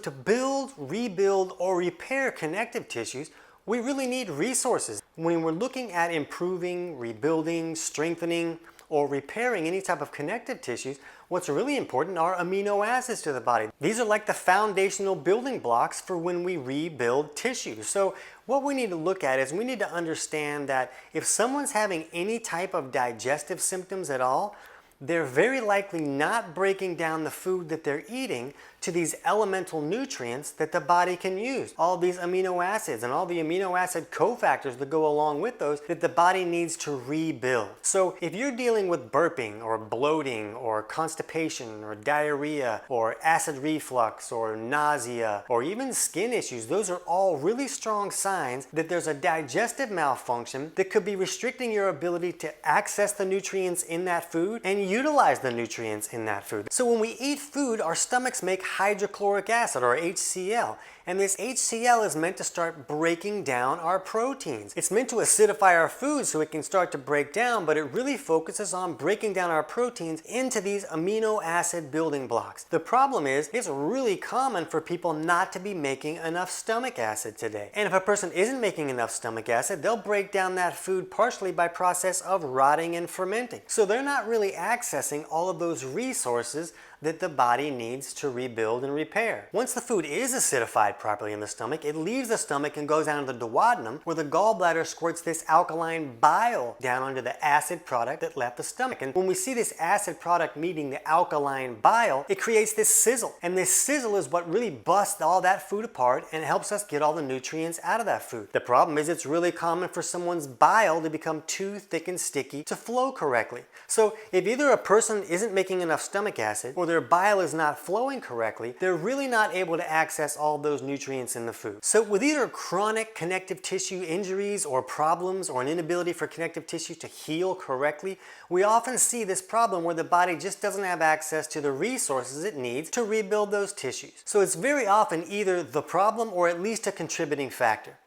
to build, rebuild, or repair connective tissues, we really need resources. When we're looking at improving, rebuilding, strengthening, or repairing any type of connective tissues, what's really important are amino acids to the body. These are like the foundational building blocks for when we rebuild tissue. So what we need to look at is we need to understand that if someone's having any type of digestive symptoms at all, they're very likely not breaking down the food that they're eating to these elemental nutrients that the body can use. All these amino acids and all the amino acid cofactors that go along with those that the body needs to rebuild. So if you're dealing with burping or bloating or constipation or diarrhea or acid reflux or nausea or even skin issues, those are all really strong signs that there's a digestive malfunction that could be restricting your ability to access the nutrients in that food and utilize the nutrients in that food. So when we eat food, our stomachs make hydrochloric acid, or HCl, and this HCl is meant to start breaking down our proteins. It's meant to acidify our food so it can start to break down, but it really focuses on breaking down our proteins into these amino acid building blocks. The problem is, it's really common for people not to be making enough stomach acid today. And if a person isn't making enough stomach acid, they'll break down that food partially by process of rotting and fermenting. So they're not really accessing all of those resources that the body needs to rebuild and repair. Once the food is acidified properly in the stomach, it leaves the stomach and goes down to the duodenum, where the gallbladder squirts this alkaline bile down onto the acid product that left the stomach. And when we see this acid product meeting the alkaline bile, it creates this sizzle. And this sizzle is what really busts all that food apart and helps us get all the nutrients out of that food. The problem is it's really common for someone's bile to become too thick and sticky to flow correctly. So if either a person isn't making enough stomach acid or their bile is not flowing correctly, they're really not able to access all those nutrients in the food. So with either chronic connective tissue injuries or problems or an inability for connective tissue to heal correctly, we often see this problem where the body just doesn't have access to the resources it needs to rebuild those tissues. So it's very often either the problem or at least a contributing factor.